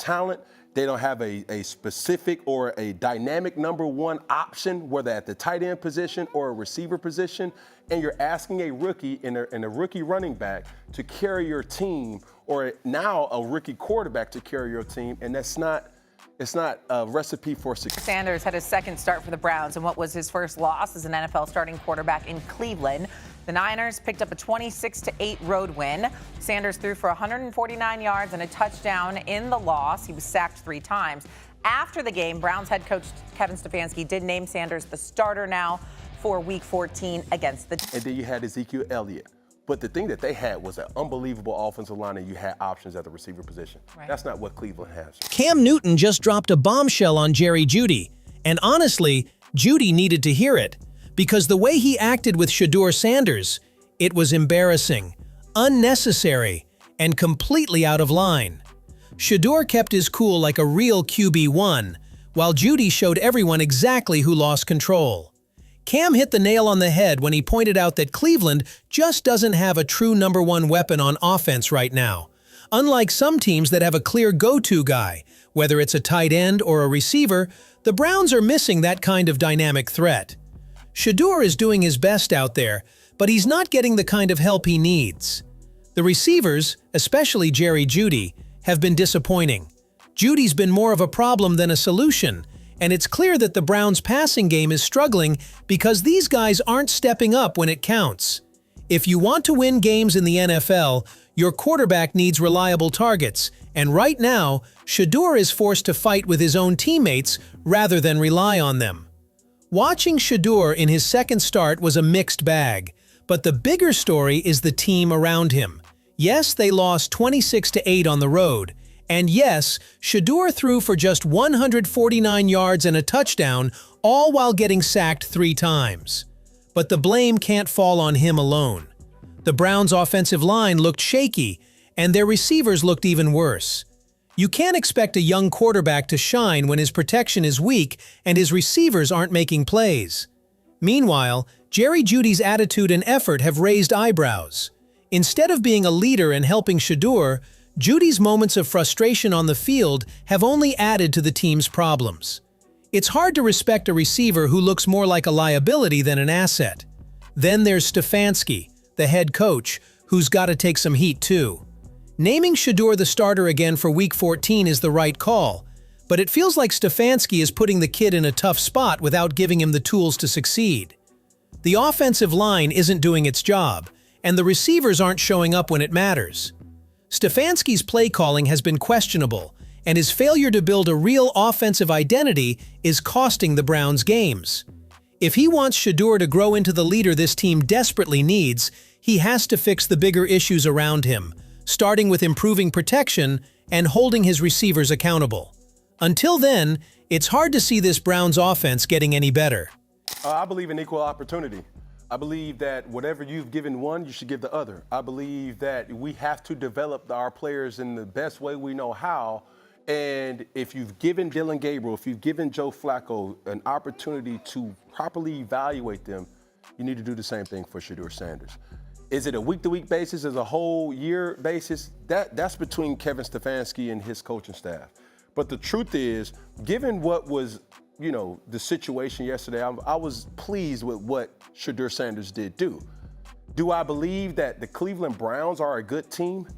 talent. They don't have a specific or a dynamic number one option, whether at the tight end position or a receiver position. And you're asking a rookie and a rookie running back to carry your team, or now a rookie quarterback to carry your team, and it's not a recipe for success. Sanders had his second start for the Browns and what was his first loss as an NFL starting quarterback in Cleveland. The Niners picked up a 26-8 road win. Sanders threw for 149 yards and a touchdown in the loss. He was sacked 3 times. After the game, Browns head coach Kevin Stefanski did name Sanders the starter now for Week 14 against the... And then you had Ezekiel Elliott. But the thing that they had was an unbelievable offensive line, and you had options at the receiver position. Right. That's not what Cleveland has. Cam Newton just dropped a bombshell on Jeudy. And honestly, Judy needed to hear it. Because the way he acted with Shadur Sanders, it was embarrassing, unnecessary, and completely out of line. Shadur kept his cool like a real QB1, while Judy showed everyone exactly who lost control. Cam hit the nail on the head when he pointed out that Cleveland just doesn't have a true number one weapon on offense right now. Unlike some teams that have a clear go-to guy, whether it's a tight end or a receiver, the Browns are missing that kind of dynamic threat. Shadur is doing his best out there, but he's not getting the kind of help he needs. The receivers, especially Jeudy, have been disappointing. Judy's been more of a problem than a solution, and it's clear that the Browns' passing game is struggling because these guys aren't stepping up when it counts. If you want to win games in the NFL, your quarterback needs reliable targets, and right now, Shadur is forced to fight with his own teammates rather than rely on them. Watching Shadur in his second start was a mixed bag, but the bigger story is the team around him. Yes, they lost 26-8 on the road, and yes, Shadur threw for just 149 yards and a touchdown, all while getting sacked 3 times. But the blame can't fall on him alone. The Browns' offensive line looked shaky, and their receivers looked even worse. You can't expect a young quarterback to shine when his protection is weak and his receivers aren't making plays. Meanwhile, Judy's attitude and effort have raised eyebrows. Instead of being a leader and helping Shadur, Judy's moments of frustration on the field have only added to the team's problems. It's hard to respect a receiver who looks more like a liability than an asset. Then there's Stefanski, the head coach, who's got to take some heat too. Naming Shadur the starter again for Week 14 is the right call, but it feels like Stefanski is putting the kid in a tough spot without giving him the tools to succeed. The offensive line isn't doing its job, and the receivers aren't showing up when it matters. Stefanski's play calling has been questionable, and his failure to build a real offensive identity is costing the Browns games. If he wants Shadur to grow into the leader this team desperately needs, he has to fix the bigger issues around him, starting with improving protection and holding his receivers accountable. Until then, it's hard to see this Browns offense getting any better. I believe in equal opportunity. I believe that whatever you've given one, you should give the other. I believe that we have to develop our players in the best way we know how. And if you've given Dylan Gabriel, if you've given Joe Flacco an opportunity to properly evaluate them, you need to do the same thing for Shadur Sanders. Is it a week-to-week basis? Is it a whole year basis? That's between Kevin Stefanski and his coaching staff. But the truth is, given what was, the situation yesterday, I was pleased with what Shadur Sanders did do. Do I believe that the Cleveland Browns are a good team?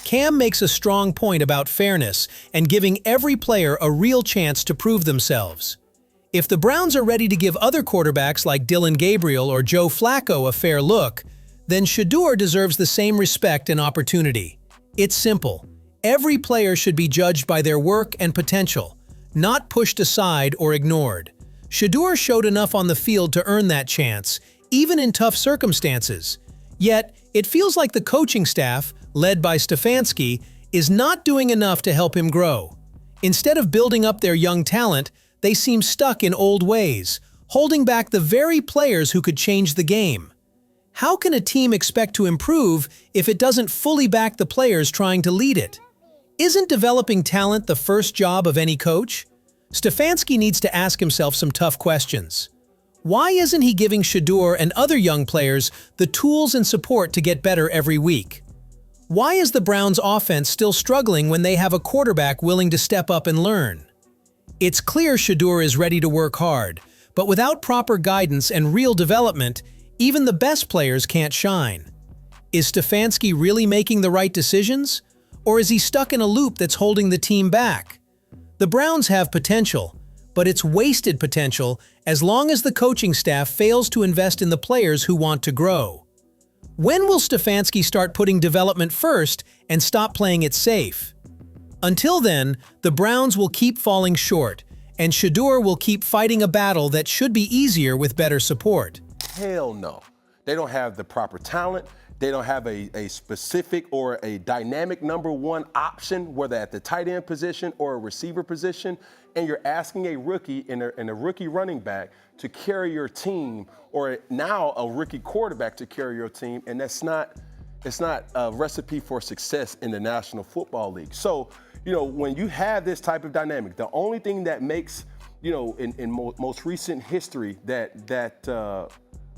Cam makes a strong point about fairness and giving every player a real chance to prove themselves. If the Browns are ready to give other quarterbacks like Dylan Gabriel or Joe Flacco a fair look, then Shadur deserves the same respect and opportunity. It's simple. Every player should be judged by their work and potential, not pushed aside or ignored. Shadur showed enough on the field to earn that chance, even in tough circumstances. Yet, it feels like the coaching staff, led by Stefanski, is not doing enough to help him grow. Instead of building up their young talent, they seem stuck in old ways, holding back the very players who could change the game. How can a team expect to improve if it doesn't fully back the players trying to lead it? Isn't developing talent the first job of any coach? Stefanski needs to ask himself some tough questions. Why isn't he giving Shadur and other young players the tools and support to get better every week? Why is the Browns' offense still struggling when they have a quarterback willing to step up and learn? It's clear Shadur is ready to work hard, but without proper guidance and real development, even the best players can't shine. Is Stefanski really making the right decisions? Or is he stuck in a loop that's holding the team back? The Browns have potential, but it's wasted potential as long as the coaching staff fails to invest in the players who want to grow. When will Stefanski start putting development first and stop playing it safe? Until then, the Browns will keep falling short, and Shadur will keep fighting a battle that should be easier with better support. Hell no. They don't have the proper talent. They don't have a specific or a dynamic number one option, whether at the tight end position or a receiver position, and you're asking a rookie and a rookie running back to carry your team, or now a rookie quarterback to carry your team, and it's not a recipe for success in the National Football League. So, when you have this type of dynamic, the only thing that makes, in most recent history that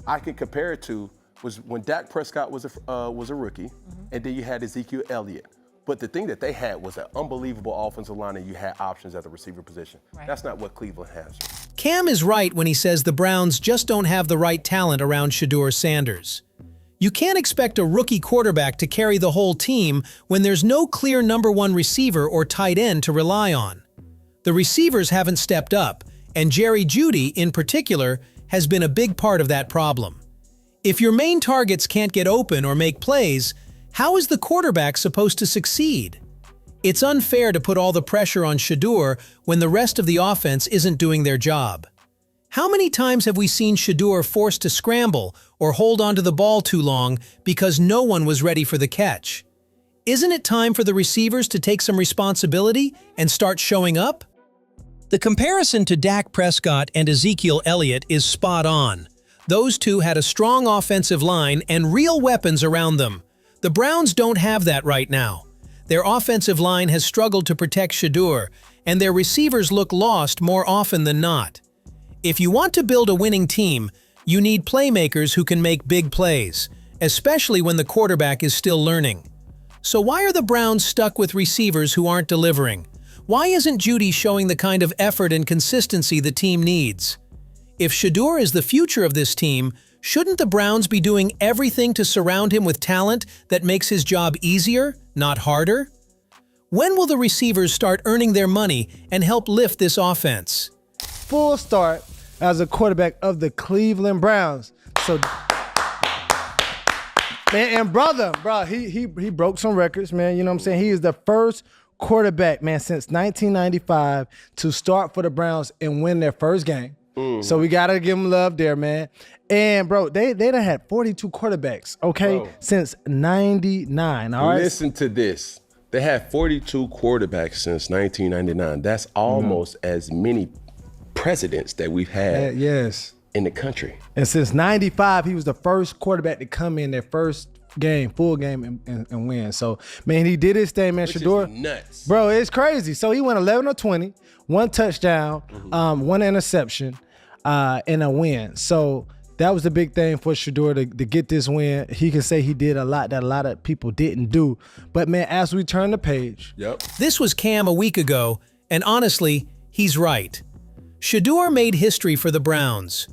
I can compare it to was when Dak Prescott was a rookie, and then you had Ezekiel Elliott. But the thing that they had was an unbelievable offensive line, and you had options at the receiver position. Right. That's not what Cleveland has. Cam is right when he says the Browns just don't have the right talent around Shedeur Sanders. You can't expect a rookie quarterback to carry the whole team when there's no clear number one receiver or tight end to rely on. The receivers haven't stepped up, and Jeudy, in particular, has been a big part of that problem. If your main targets can't get open or make plays, how is the quarterback supposed to succeed? It's unfair to put all the pressure on Shadur when the rest of the offense isn't doing their job. How many times have we seen Shadur forced to scramble or hold onto the ball too long because no one was ready for the catch? Isn't it time for the receivers to take some responsibility and start showing up? The comparison to Dak Prescott and Ezekiel Elliott is spot on. Those two had a strong offensive line and real weapons around them. The Browns don't have that right now. Their offensive line has struggled to protect Shadur, and their receivers look lost more often than not. If you want to build a winning team, you need playmakers who can make big plays, especially when the quarterback is still learning. So why are the Browns stuck with receivers who aren't delivering? Why isn't Judy showing the kind of effort and consistency the team needs? If Shadur is the future of this team, shouldn't the Browns be doing everything to surround him with talent that makes his job easier, not harder? When will the receivers start earning their money and help lift this offense? Full start as a quarterback of the Cleveland Browns. So, man, and bro, he broke some records, man. You know what I'm saying? He is the first quarterback, man, since 1995 to start for the Browns and win their first game. So we got to give him love there, man. And, bro, they done had 42 quarterbacks, okay, since 99, all right? Listen to this. They had 42 quarterbacks since 1999. That's almost as many presidents that we've had in the country. And since 95, he was the first quarterback to come in their first game, full game, and win. So, man, he did his thing, man. Shadur, nuts. Bro, it's crazy. So he went 11 or 20, one touchdown, one interception, and a win. So that was the big thing for Shadur to get this win. He can say he did a lot that a lot of people didn't do. But, man, as we turn the page. This was Cam a week ago, and honestly, he's right. Shadur made history for the Browns.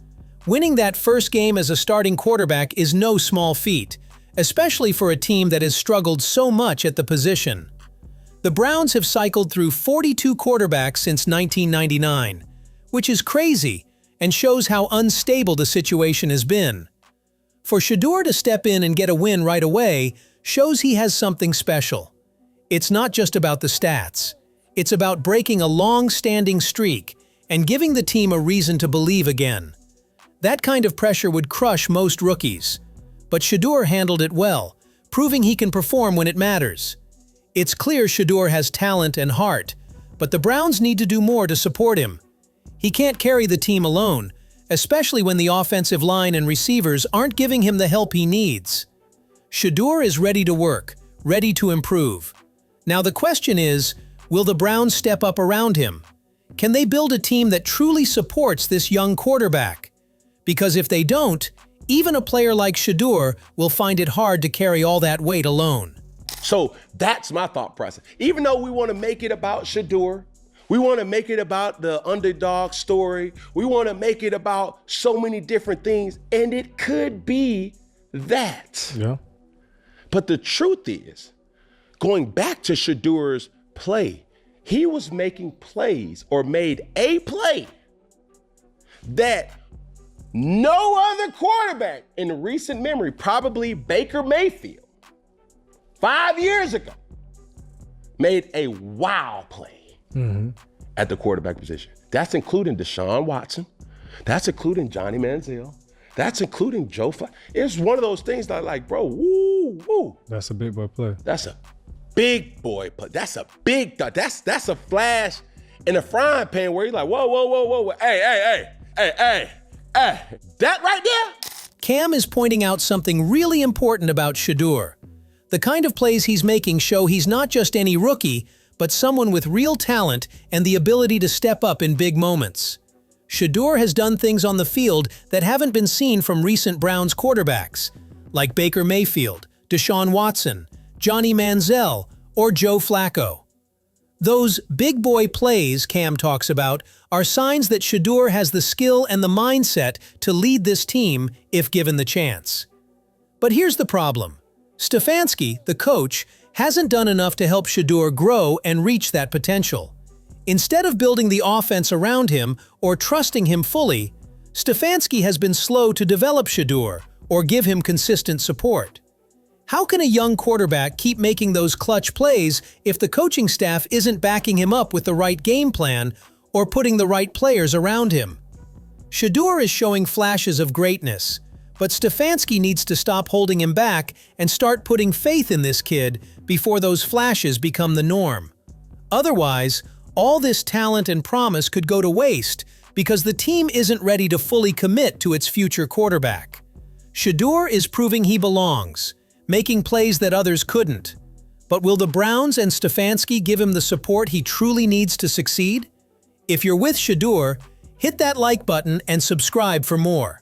Winning that first game as a starting quarterback is no small feat, especially for a team that has struggled so much at the position. The Browns have cycled through 42 quarterbacks since 1999, which is crazy and shows how unstable the situation has been. For Shadur to step in and get a win right away shows he has something special. It's not just about the stats. It's about breaking a long-standing streak and giving the team a reason to believe again. That kind of pressure would crush most rookies. But Shadur handled it well, proving he can perform when it matters. It's clear Shadur has talent and heart, but the Browns need to do more to support him. He can't carry the team alone, especially when the offensive line and receivers aren't giving him the help he needs. Shadur is ready to work, ready to improve. Now the question is, will the Browns step up around him? Can they build a team that truly supports this young quarterback? Because if they don't, even a player like Shadur will find it hard to carry all that weight alone. So that's my thought process. Even though we want to make it about Shedeur, we want to make it about the underdog story, we want to make it about so many different things, and it could be that. Yeah. But the truth is, going back to Shedeur's play, he was making plays or made a play that no other quarterback in recent memory, probably Baker Mayfield, 5 years ago, made a wow play at the quarterback position. That's including Deshaun Watson. That's including Johnny Manziel. That's including Joe Flacco. It's one of those things that like, bro, woo. That's a big boy play. That's a big boy play. That's a big thought. That's a flash in a frying pan where you're like, whoa. Hey. That right there? Cam is pointing out something really important about Shedeur. The kind of plays he's making show he's not just any rookie, but someone with real talent and the ability to step up in big moments. Shedeur has done things on the field that haven't been seen from recent Browns quarterbacks, like Baker Mayfield, Deshaun Watson, Johnny Manziel, or Joe Flacco. Those big boy plays Cam talks about are signs that Shedeur has the skill and the mindset to lead this team if given the chance. But here's the problem. Stefanski, the coach, hasn't done enough to help Shedeur grow and reach that potential. Instead of building the offense around him or trusting him fully, Stefanski has been slow to develop Shedeur or give him consistent support. How can a young quarterback keep making those clutch plays if the coaching staff isn't backing him up with the right game plan or putting the right players around him? Shedeur is showing flashes of greatness, but Stefanski needs to stop holding him back and start putting faith in this kid before those flashes become the norm. Otherwise, all this talent and promise could go to waste because the team isn't ready to fully commit to its future quarterback. Shedeur is proving he belongs, making plays that others couldn't. But will the Browns and Stefanski give him the support he truly needs to succeed? If you're with Shedeur, hit that like button and subscribe for more.